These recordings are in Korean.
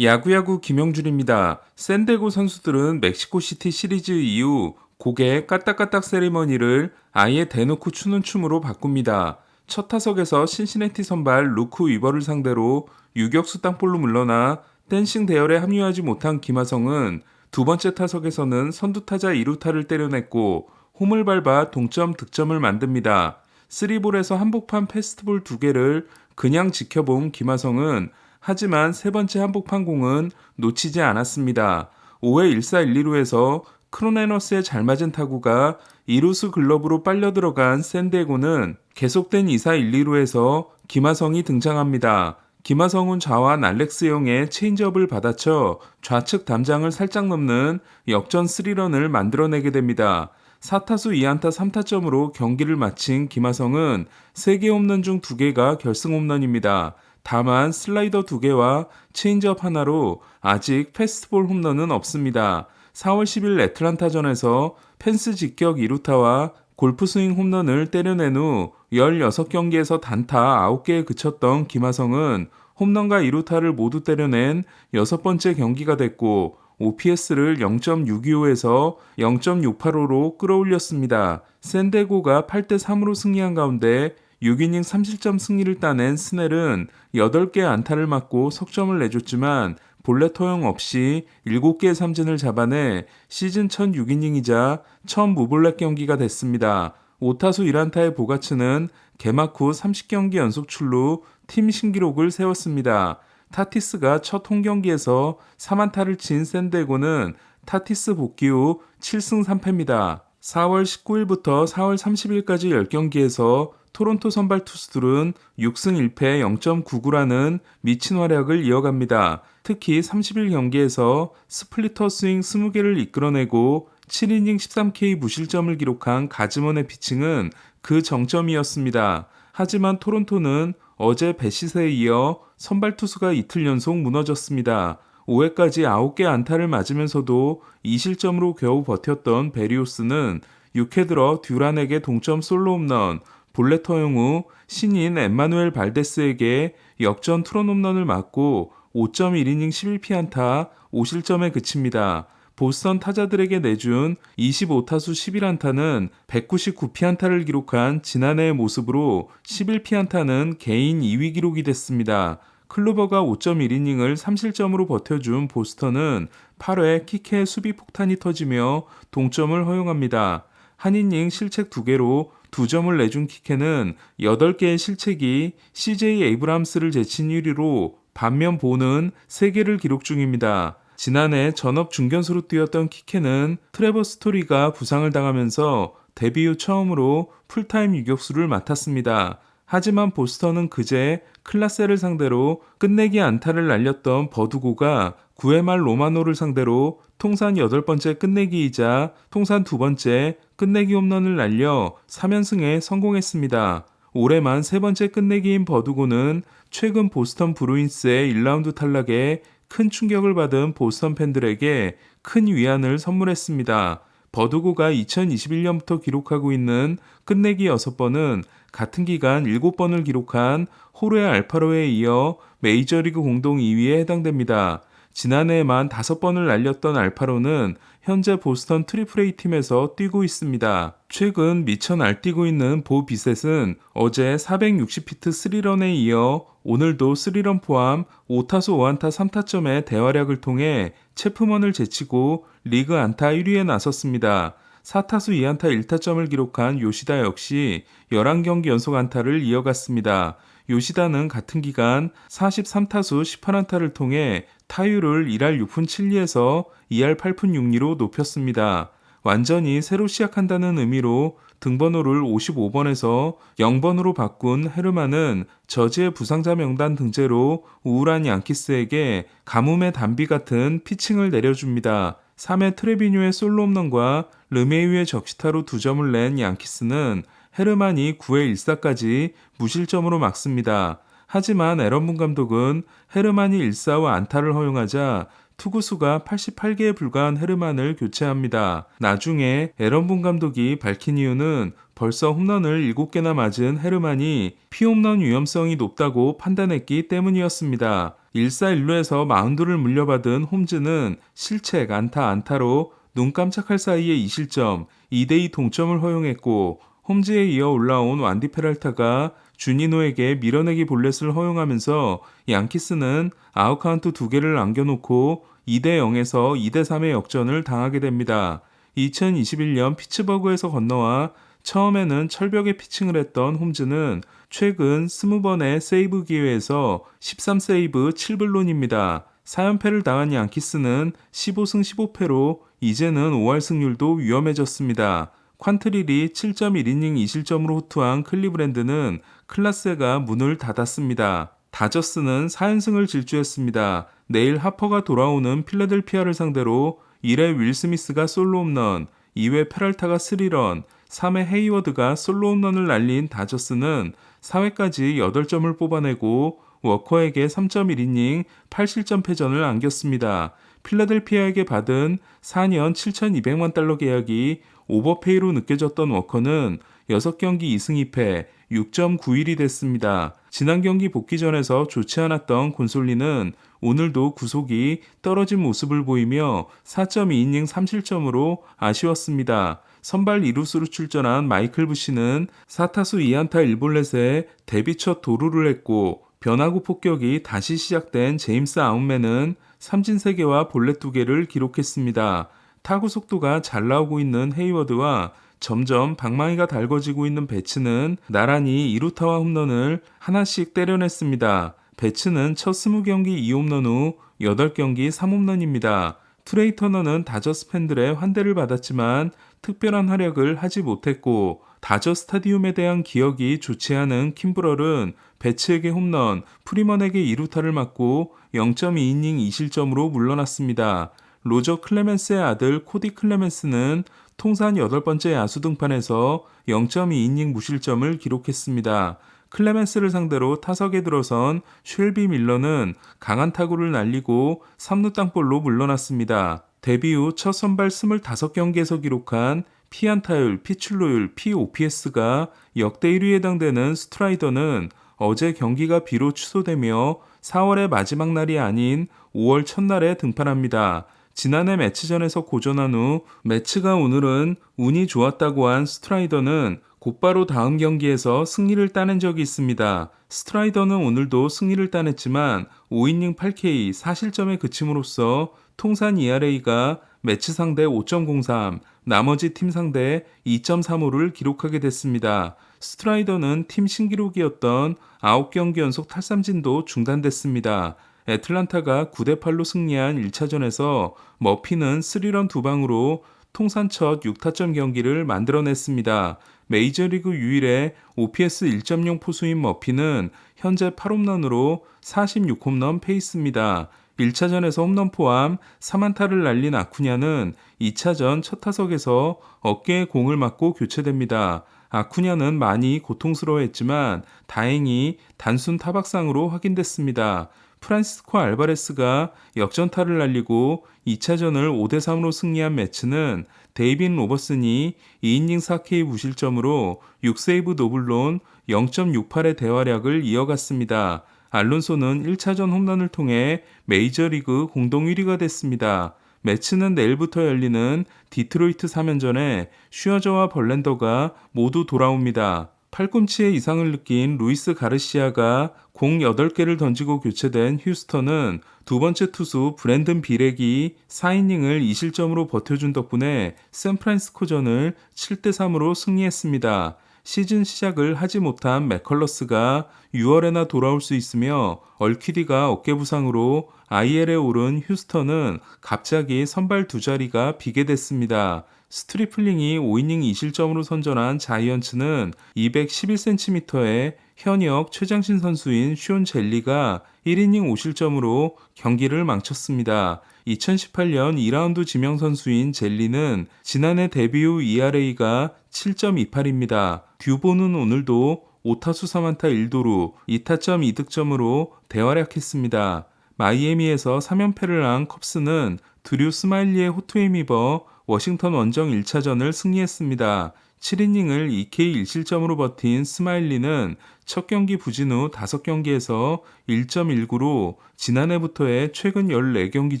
야구야구 김영준입니다. 샌디에고 선수들은 멕시코시티 시리즈 이후 고개 까딱까딱 세리머니를 아예 대놓고 추는 춤으로 바꿉니다. 첫 타석에서 신시내티 선발 루크 위버를 상대로 유격수 땅볼로 물러나 댄싱 대열에 합류하지 못한 김하성은 두 번째 타석에서는 선두타자 2루타를 때려냈고 홈을 밟아 동점 득점을 만듭니다. 3볼에서 한복판 패스트볼 2개를 그냥 지켜본 김하성은 하지만 세 번째 한복판 공은 놓치지 않았습니다. 5회 1사 1, 2루에서 크로네너스의 잘 맞은 타구가 이루수 글러브로 빨려 들어간 샌디에고는 계속된 2사 1, 2루에서 김하성이 등장합니다. 김하성은 좌완 알렉스 영의 체인지업을 받아쳐 좌측 담장을 살짝 넘는 역전 3런을 만들어내게 됩니다. 4타수 2안타 3타점으로 경기를 마친 김하성은 3개 홈런 중 2개가 결승 홈런입니다. 다만 슬라이더 2개와 체인지업 하나로 아직 패스트볼 홈런은 없습니다. 4월 10일 애틀란타전에서 펜스 직격 2루타와 골프 스윙 홈런을 때려낸 후 16경기에서 단타 9개에 그쳤던 김하성은 홈런과 2루타를 모두 때려낸 6번째 경기가 됐고 OPS를 0.625에서 0.685로 끌어올렸습니다. 샌디에고가 8대3으로 승리한 가운데 6이닝 3실점 승리를 따낸 스넬은 8개의 안타를 맞고 석점을 내줬지만 볼넷 허용 없이 7개의 삼진을 잡아내 시즌 첫 6이닝이자 처음 무볼넷 경기가 됐습니다. 5타수 1안타의 보가츠는 개막 후 30경기 연속 출루 팀 신기록을 세웠습니다. 타티스가 첫 홈경기에서 3안타를 친 샌디에고는 타티스 복귀 후 7승 3패입니다. 4월 19일부터 4월 30일까지 10경기에서 토론토 선발 투수들은 6승 1패 0.99라는 미친 활약을 이어갑니다. 특히 30일 경기에서 스플리터 스윙 20개를 이끌어내고 7이닝 13K 무실점을 기록한 가즈먼의 피칭은 그 정점이었습니다. 하지만 토론토는 어제 배시세에 이어 선발 투수가 이틀 연속 무너졌습니다. 5회까지 9개 안타를 맞으면서도 2실점으로 겨우 버텼던 베리오스는 6회 들어 듀란에게 동점 솔로 홈런, 볼넷 허용 후 신인 엠마누엘 발데스에게 역전 투런 홈런을 맞고 5.1이닝 11피안타 5실점에 그칩니다. 보스턴 타자들에게 내준 25타수 11안타는 199피안타를 기록한 지난해의 모습으로 11피안타는 개인 2위 기록이 됐습니다. 클로버가 5.1이닝을 3실점으로 버텨준 보스턴은 8회 키케의 수비 폭탄이 터지며 동점을 허용합니다. 한 이닝 실책 2개로 2점을 내준 키케는 8개의 실책이 CJ 에이브람스를 제친 1위로 반면 보는 3개를 기록 중입니다. 지난해 전업 중견수로 뛰었던 키케는 트레버 스토리가 부상을 당하면서 데뷔 후 처음으로 풀타임 유격수를 맡았습니다. 하지만 보스턴은 그제 클라세를 상대로 끝내기 안타를 날렸던 버두고가 9회 말 로마노를 상대로 통산 8번째 끝내기이자 통산 2번째 끝내기 홈런을 날려 3연승에 성공했습니다. 올해만 3번째 끝내기인 버두고는 최근 보스턴 브루인스의 1라운드 탈락에 큰 충격을 받은 보스턴 팬들에게 큰 위안을 선물했습니다. 버두고가 2021년부터 기록하고 있는 끝내기 6번은 같은 기간 7번을 기록한 호르헤 알파로에 이어 메이저리그 공동 2위에 해당됩니다. 지난해에만 5번을 날렸던 알파로는 현재 보스턴 트리플 A 팀에서 뛰고 있습니다. 최근 미쳐 날뛰고 있는 보 비셋은 어제 460피트 3런에 이어 오늘도 3런 포함 5타수 5안타 3타점의 대활약을 통해 체프먼을 제치고 리그 안타 1위에 나섰습니다. 4타수 2안타 1타점을 기록한 요시다 역시 11경기 연속 안타를 이어갔습니다. 요시다는 같은 기간 43타수 18안타를 통해 타율을 1할 6푼 7리에서 2할 8푼 6리로 높였습니다. 완전히 새로 시작한다는 의미로 등번호를 55번에서 0번으로 바꾼 헤르만은 저지의 부상자 명단 등재로 우울한 양키스에게 가뭄의 단비 같은 피칭을 내려줍니다. 3회 트레비뉴의 솔로 홈런과 르메이유의 적시타로 2점을 낸 양키스는 헤르만이 9회 1사까지 무실점으로 막습니다. 하지만 에런문 감독은 헤르만이 1사 후 안타를 허용하자 투구수가 88개에 불과한 헤르만을 교체합니다. 나중에 에런문 감독이 밝힌 이유는 벌써 홈런을 7개나 맞은 헤르만이 피홈런 위험성이 높다고 판단했기 때문이었습니다. 1사1루에서 마운드를 물려받은 홈즈는 실책 안타로 눈 깜짝할 사이에 2실점, 2대2 동점을 허용했고 홈즈에 이어 올라온 완디 페랄타가 주니노에게 밀어내기 볼넷을 허용하면서 양키스는 아웃카운트 2개를 남겨놓고 2대0에서 2대3의 역전을 당하게 됩니다. 2021년 피츠버그에서 건너와 처음에는 철벽에 피칭을 했던 홈즈는 최근 20번의 세이브 기회에서 13세이브 7블론입니다. 4연패를 당한 양키스는 15승 15패로 이제는 5할 승률도 위험해졌습니다. 퀀트릴이 7.1이닝 2실점으로 호투한 클리브랜드는 클라스가 문을 닫았습니다. 다저스는 4연승을 질주했습니다. 내일 하퍼가 돌아오는 필라델피아를 상대로 1회 윌 스미스가 솔로 홈런, 2회 페랄타가 3런, 3회 헤이워드가 솔로 홈런을 날린 다저스는 4회까지 8점을 뽑아내고 워커에게 3.1이닝 8실점 패전을 안겼습니다. 필라델피아에게 받은 4년 7,200만 달러 계약이 오버페이로 느껴졌던 워커는 6경기 2승 2패 6.91이 됐습니다. 지난 경기 복귀전에서 좋지 않았던 곤솔리는 오늘도 구속이 떨어진 모습을 보이며 4.2이닝 3실점으로 아쉬웠습니다. 선발 2루수로 출전한 마이클 부시는 4타수 2안타 1볼넷에 데뷔 첫 도루를 했고 변화구 폭격이 다시 시작된 제임스 아웃맨은 삼진 3개와 볼넷 2개를 기록했습니다. 타구 속도가 잘 나오고 있는 헤이워드와 점점 방망이가 달궈지고 있는 배츠는 나란히 2루타와 홈런을 하나씩 때려냈습니다. 배츠는 첫 20경기 2홈런 후 8경기 3홈런입니다. 트레이 터너는 다저스 팬들의 환대를 받았지만 특별한 활약을 하지 못했고 다저 스타디움에 대한 기억이 좋지 않은 킴브럴은 배츠에게 홈런, 프리먼에게 2루타를 맞고 0.2이닝 2실점으로 물러났습니다. 로저 클레멘스의 아들 코디 클레멘스는 통산 8번째 야수 등판에서 0.2이닝 무실점을 기록했습니다. 클레멘스를 상대로 타석에 들어선 쉘비 밀러는 강한 타구를 날리고 3루 땅볼로 물러났습니다. 데뷔 후 첫 선발 25경기에서 기록한 피안타율, 피출루율, POPS가 역대 1위에 해당되는 스트라이더는 어제 경기가 비로 취소되며 4월의 마지막 날이 아닌 5월 첫날에 등판합니다. 지난해 매치전에서 고전한 후 매치가 오늘은 운이 좋았다고 한 스트라이더는 곧바로 다음 경기에서 승리를 따낸 적이 있습니다. 스트라이더는 오늘도 승리를 따냈지만 5이닝 8K 4실점에 그침으로써 통산 ERA가 매치 상대 5.03, 나머지 팀 상대 2.35를 기록하게 됐습니다. 스트라이더는 팀 신기록이었던 9경기 연속 탈삼진도 중단됐습니다. 애틀란타가 9대8로 승리한 1차전에서 머피는 3런 2방으로 통산 첫 6타점 경기를 만들어냈습니다. 메이저리그 유일의 OPS 1.0 포수인 머피는 현재 8홈런으로 46홈런 페이스입니다. 1차전에서 홈런 포함 3안타를 날린 아쿠냐는 2차전 첫 타석에서 어깨에 공을 맞고 교체됩니다. 아쿠냐는 많이 고통스러워했지만 다행히 단순 타박상으로 확인됐습니다. 프란시스코 알바레스가 역전타를 날리고 2차전을 5대3으로 승리한 매치는 데이빈 로버슨이 2이닝 4K 무실점으로 6세이브 노블론 0.68의 대활약을 이어갔습니다. 알론소는 1차전 홈런을 통해 메이저리그 공동 1위가 됐습니다. 매치는 내일부터 열리는 디트로이트 3연전에 슈어저와 벌랜더가 모두 돌아옵니다. 팔꿈치에 이상을 느낀 루이스 가르시아가 공 8개를 던지고 교체된 휴스턴은 두 번째 투수 브랜든 비렉이 4이닝을 2실점으로 버텨준 덕분에 샌프란시스코전을 7대3으로 승리했습니다. 시즌 시작을 하지 못한 맥컬러스가 6월에나 돌아올 수 있으며 얼퀴디가 어깨 부상으로 IL에 오른 휴스턴은 갑자기 선발 두 자리가 비게 됐습니다. 스트리플링이 5이닝 2실점으로 선전한 자이언츠는 211cm의 현역 최장신 선수인 숀 젤리가 1이닝 5실점으로 경기를 망쳤습니다. 2018년 2라운드 지명 선수인 젤리는 지난해 데뷔 후 ERA가 7.28입니다. 듀보는 오늘도 5타수 3안타 1도루 2타점 2득점으로 대활약했습니다. 마이애미에서 3연패를 한 컵스는 드류 스마일리의 호투에 힘입어 워싱턴 원정 1차전을 승리했습니다. 7이닝을 2K 1실점으로 버틴 스마일리는 첫 경기 부진 후 5경기에서 1.19로 지난해부터의 최근 14경기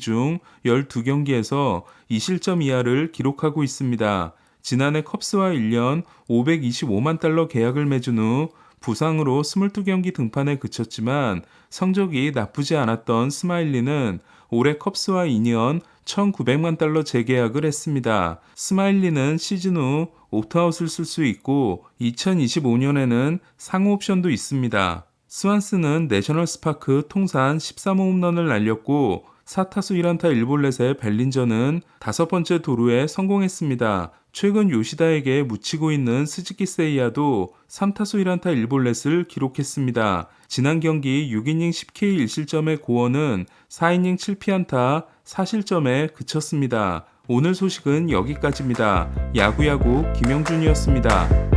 중 12경기에서 2실점 이하를 기록하고 있습니다. 지난해 컵스와 1년 525만 달러 계약을 맺은 후 부상으로 22경기 등판에 그쳤지만 성적이 나쁘지 않았던 스마일리는 올해 컵스와 2년 1,900만 달러 재계약을 했습니다. 스마일리는 시즌 후 옵트아웃을 쓸 수 있고 2025년에는 상호 옵션도 있습니다. 스완스는 내셔널 스파크 통산 13호 홈런을 날렸고 4타수 1안타 1볼넷의 벨린저는 5번째 도루에 성공했습니다. 최근 요시다에게 묻히고 있는 스즈키 세이야도 3타수 1안타 1볼넷을 기록했습니다. 지난 경기 6이닝 10K 1실점의 고원은 4이닝 7피안타 4실점에 그쳤습니다. 오늘 소식은 여기까지입니다. 야구야구 김영준이었습니다.